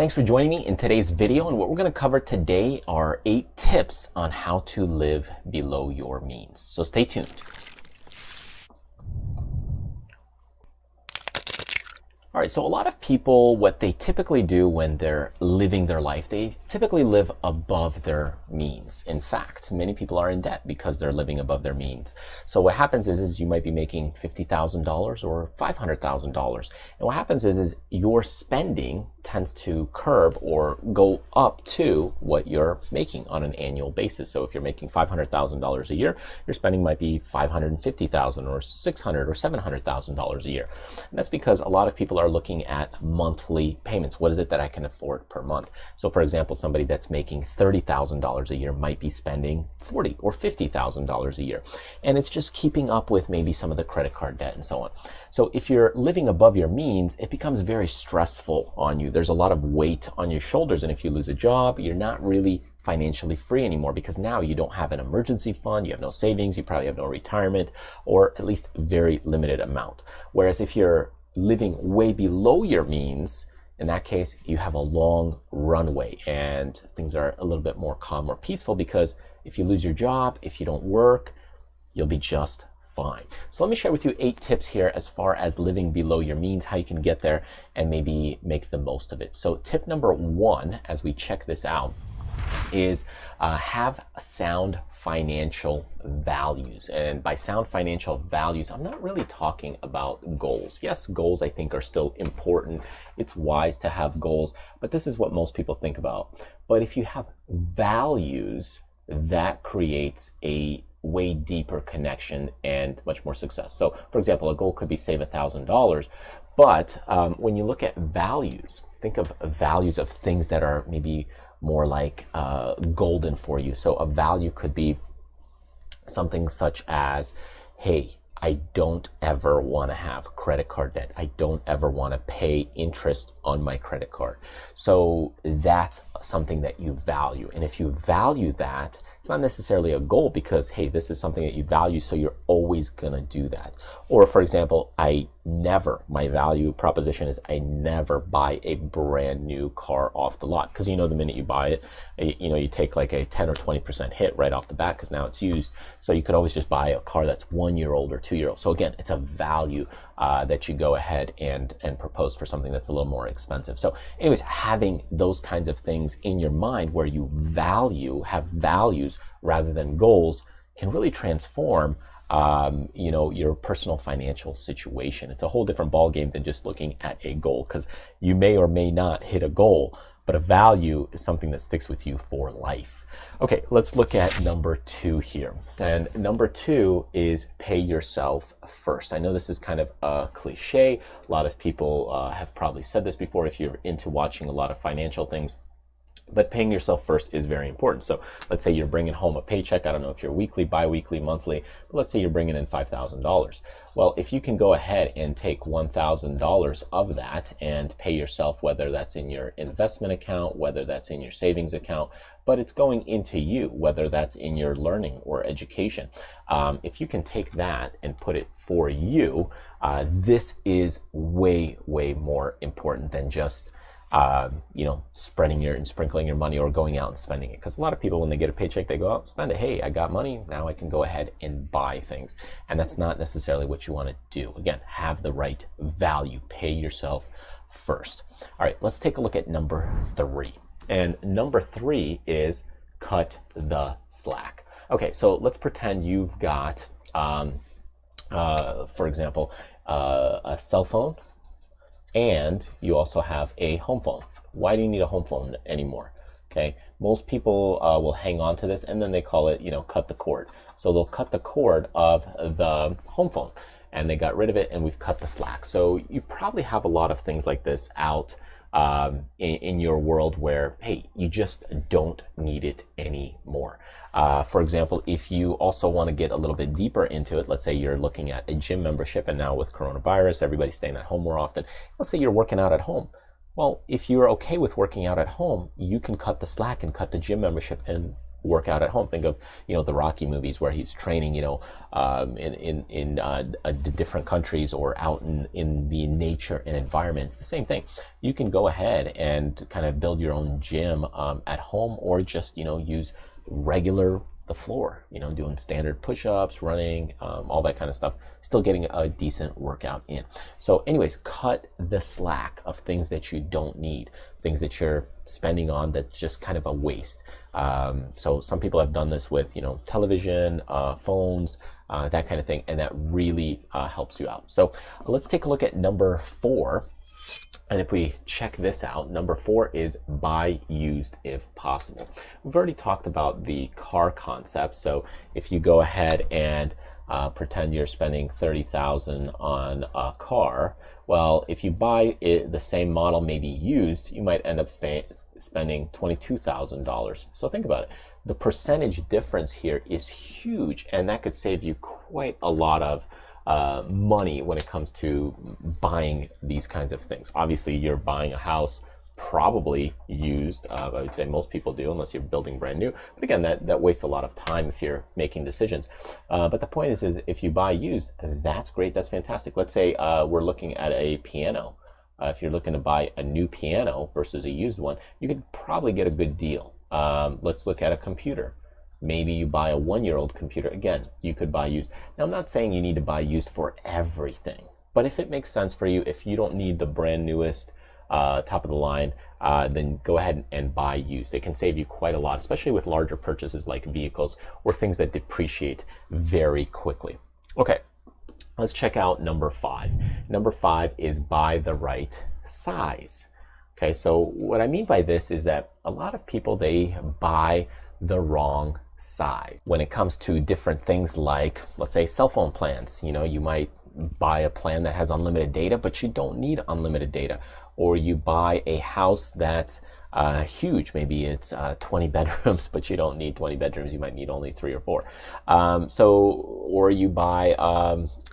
Thanks for joining me in today's video, and what we're going to cover today are 8 tips on how to live below your means. So stay tuned. All right, so a lot of people, what they typically do when they're living their life, they typically live above their means. In fact, many people are in debt because they're living above their means. So what happens is you might be making $50,000 or $500,000. And what happens is your spending tends to curb or go up to what you're making on an annual basis. So if you're making $500,000 a year, your spending might be $550,000 or $600,000 or $700,000 a year. And that's because a lot of people are looking at monthly payments. What is it that I can afford per month? So for example, somebody that's making $30,000 a year might be spending $40,000 or $50,000 a year. And it's just keeping up with maybe some of the credit card debt and so on. So if you're living above your means, it becomes very stressful on you. There's a lot of weight on your shoulders. And if you lose a job, you're not really financially free anymore because now you don't have an emergency fund, you have no savings, you probably have no retirement, or at least very limited amount. Whereas if you're living way below your means, in that case, you have a long runway and things are a little bit more calm or peaceful, because if you lose your job, if you don't work, you'll be just fine. So let me share with you 8 tips here as far as living below your means, how you can get there and maybe make the most of it. So tip number 1, as we check this out, is have sound financial values. And by sound financial values, I'm not really talking about goals. Yes, goals I think are still important. It's wise to have goals, but this is what most people think about. But if you have values, that creates a way deeper connection and much more success. So for example, a goal could be save $1,000, but when you look at values, think of values of things that are maybe more like golden for you. So a value could be something such as, hey, I don't ever want to have credit card debt. I don't ever want to pay interest on my credit card. So that's something that you value. And if you value that, it's not necessarily a goal because, hey, this is something that you value, so you're always going to do that. Or for example, my value proposition is I never buy a brand new car off the lot, because the minute you buy it, you take like a 10 or 20% hit right off the bat because now it's used. So you could always just buy a car that's 1 year old or 2 year old. So again, it's a value that you go ahead and propose for something that's a little more expensive. So anyways, having those kinds of things in your mind where you have values rather than goals can really transform your personal financial situation. It's a whole different ballgame than just looking at a goal, because you may or may not hit a goal, but a value is something that sticks with you for life. Okay, let's look at number 2 here. And number 2 is pay yourself first. I know this is kind of a cliche. A lot of people have probably said this before if you're into watching a lot of financial things. But paying yourself first is very important. So let's say you're bringing home a paycheck. I don't know if you're weekly, bi-weekly, monthly, but let's say you're bringing in $5,000. Well, if you can go ahead and take $1,000 of that and pay yourself, whether that's in your investment account, whether that's in your savings account, but it's going into you, whether that's in your learning or education. If you can take that and put it for you, this is way, way more important than just sprinkling your money or going out and spending it. Because a lot of people, when they get a paycheck, they go out and spend it. Hey, I got money, now I can go ahead and buy things. And that's not necessarily what you want to do. Again, have the right value. Pay yourself first. All right, let's take a look at number 3. And number 3 is cut the slack. Okay, so let's pretend you've got, for example, a cell phone, and you also have a home phone. Why do you need a home phone anymore? Okay, most people will hang on to this, and then they call it, cut the cord. So they'll cut the cord of the home phone, and they got rid of it, and we've cut the slack. So you probably have a lot of things like this out in your world where, hey, you just don't need it anymore. For example, if you also want to get a little bit deeper into it, let's say you're looking at a gym membership, and now with coronavirus, everybody's staying at home more often. Let's say you're working out at home. Well, if you're okay with working out at home, you can cut the slack and cut the gym membership and work out at home. Think of, the Rocky movies where he's training, in the different countries or out in the nature and environment. It's the same thing. You can go ahead and kind of build your own gym at home, or just, use regular the floor, doing standard push-ups, running, all that kind of stuff, still getting a decent workout in. So anyways, cut the slack of things that you don't need, things that you're spending on that's just kind of a waste. So some people have done this with, television, phones, that kind of thing, and that really helps you out. So let's take a look at number 4. And if we check this out, number 4 is buy used if possible. We've already talked about the car concept. So if you go ahead and pretend you're spending $30,000 on a car, well, if you buy it, the same model, maybe used, you might end up spending $22,000. So think about it. The percentage difference here is huge, and that could save you quite a lot of money when it comes to buying these kinds of things. Obviously, you're buying a house probably used. I would say most people do, unless you're building brand new. But again, that wastes a lot of time if you're making decisions. But the point is if you buy used, that's great. That's fantastic. Let's say we're looking at a piano. If you're looking to buy a new piano versus a used one, you could probably get a good deal. Let's look at a computer. Maybe you buy a 1-year-old computer. Again, you could buy used. Now, I'm not saying you need to buy used for everything, but if it makes sense for you, if you don't need the brand newest, top of the line, then go ahead and buy used. It can save you quite a lot, especially with larger purchases like vehicles or things that depreciate very quickly. Okay, let's check out number 5. Number 5 is buy the right size. Okay, so what I mean by this is that a lot of people, they buy the wrong size when it comes to different things like, let's say, cell phone plans. You might buy a plan that has unlimited data, but you don't need unlimited data. Or you buy a house that's huge. Maybe it's 20 bedrooms, but you don't need 20 bedrooms. You might need only 3 or 4. Or you buy,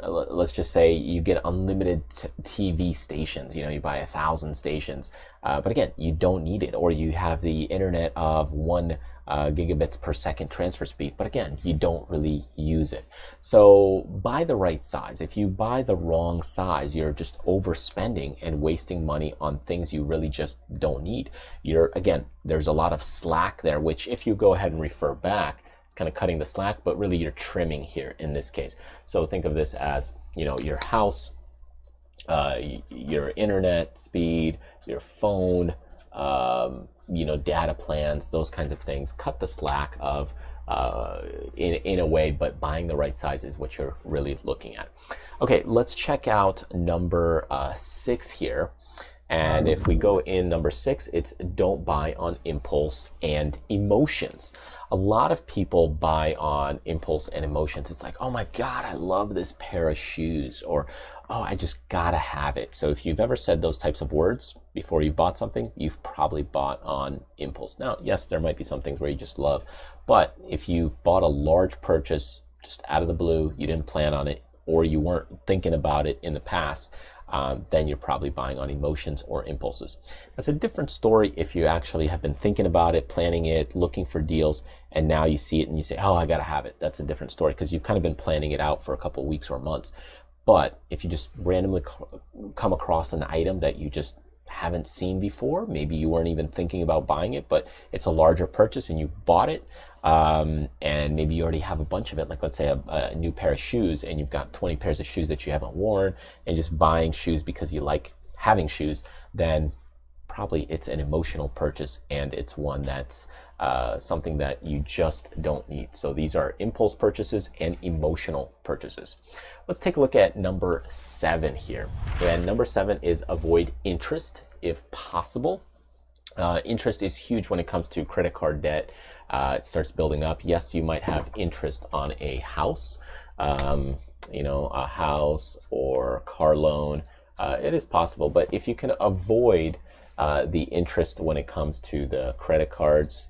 let's just say you get unlimited TV stations. You buy 1,000 stations. But again, you don't need it. Or you have the internet of 1 gigabits per second transfer speed, but again, you don't really use it. So buy the right size. If you buy the wrong size, you're just overspending and wasting money on things you really just don't need. Again, there's a lot of slack there, which if you go ahead and refer back, it's kind of cutting the slack, but really you're trimming here in this case. So think of this as, your house, your internet speed, your phone, data plans, those kinds of things. Cut the slack of in a way, but buying the right size is what you're really looking at. Okay, let's check out number 6 here. And if we go in number 6, it's don't buy on impulse and emotions. A lot of people buy on impulse and emotions. It's like, oh my God, I love this pair of shoes, or oh, I just gotta have it. So if you've ever said those types of words before you bought something, you've probably bought on impulse. Now, yes, there might be some things where you just love, but if you've bought a large purchase just out of the blue, you didn't plan on it, or you weren't thinking about it in the past, then you're probably buying on emotions or impulses. That's a different story if you actually have been thinking about it, planning it, looking for deals, and now you see it and you say, oh, I gotta have it. That's a different story because you've kind of been planning it out for a couple of weeks or months. But if you just randomly come across an item that you just haven't seen before, maybe you weren't even thinking about buying it, but it's a larger purchase and you bought it, and maybe you already have a bunch of it, like let's say a new pair of shoes, and you've got 20 pairs of shoes that you haven't worn, and just buying shoes because you like having shoes, then probably it's an emotional purchase, and it's one that's something that you just don't need. So these are impulse purchases and emotional purchases. Let's take a look at number 7 here. And number 7 is avoid interest if possible. Interest is huge when it comes to credit card debt. It starts building up. Yes, you might have interest on a house, a house or car loan. It is possible, but if you can avoid the interest when it comes to the credit cards,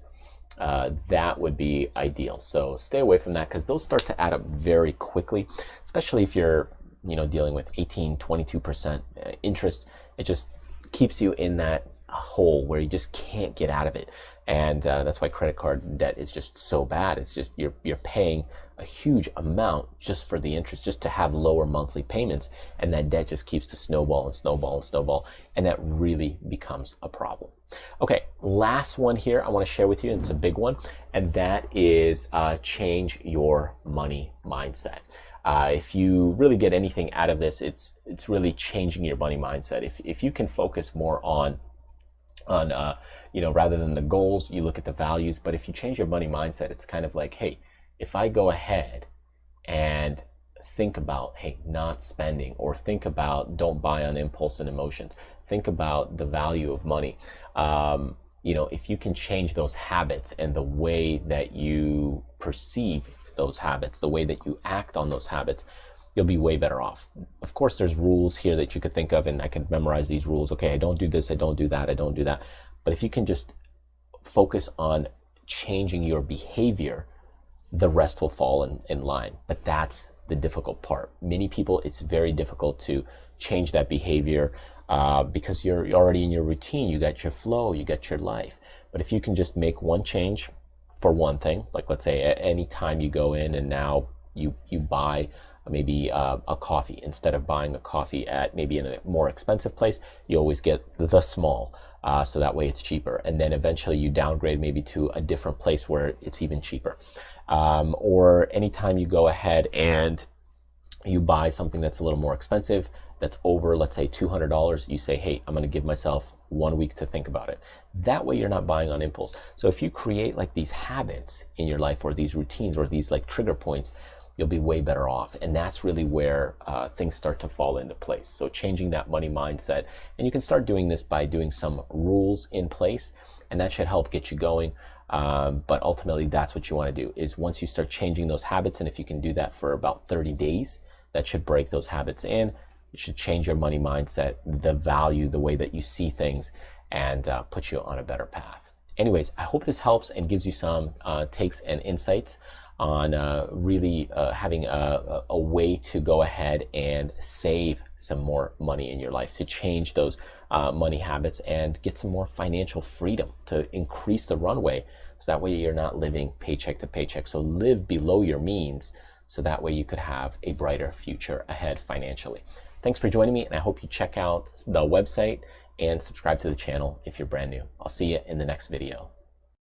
that would be ideal. So stay away from that because those start to add up very quickly, especially if you're dealing with 18, 22% interest. It just keeps you in that a hole where you just can't get out of it. And that's why credit card debt is just so bad. It's just you're paying a huge amount just for the interest, just to have lower monthly payments, and that debt just keeps to snowball and snowball and snowball, and that really becomes a problem. Okay, last one here I want to share with you, and it's a big one, and that is change your money mindset. If you really get anything out of this, it's really changing your money mindset. If you can focus more on rather than the goals, you look at the values. But if you change your money mindset, it's kind of like, hey, if I go ahead and think about, hey, not spending, or think about don't buy on impulse and emotions, think about the value of money. If you can change those habits and the way that you perceive those habits, the way that you act on those habits, you'll be way better off. Of course, there's rules here that you could think of, and I can memorize these rules. Okay, I don't do this, I don't do that, I don't do that. But if you can just focus on changing your behavior, the rest will fall in line. But that's the difficult part. Many people, it's very difficult to change that behavior because you're already in your routine. You got your flow, you got your life. But if you can just make one change for one thing, like let's say at any time you go in and now you buy maybe a coffee, instead of buying a coffee at maybe in a more expensive place, you always get the small, so that way it's cheaper. And then eventually you downgrade maybe to a different place where it's even cheaper. Or anytime you go ahead and you buy something that's a little more expensive, that's over, let's say $200, you say, hey, I'm going to give myself 1 week to think about it. That way you're not buying on impulse. So if you create like these habits in your life, or these routines, or these like trigger points, you'll be way better off. And that's really where things start to fall into place. So changing that money mindset, and you can start doing this by doing some rules in place, and that should help get you going. But ultimately, that's what you want to do, is once you start changing those habits, and if you can do that for about 30 days, that should break those habits in. It should change your money mindset, the value, the way that you see things, and put you on a better path. Anyways, I hope this helps and gives you some takes and insights on really having a way to go ahead and save some more money in your life, to change those money habits and get some more financial freedom, to increase the runway, so that way you're not living paycheck to paycheck. So live below your means, so that way you could have a brighter future ahead financially. Thanks for joining me, and I hope you check out the website and subscribe to the channel if you're brand new. I'll see you in the next video.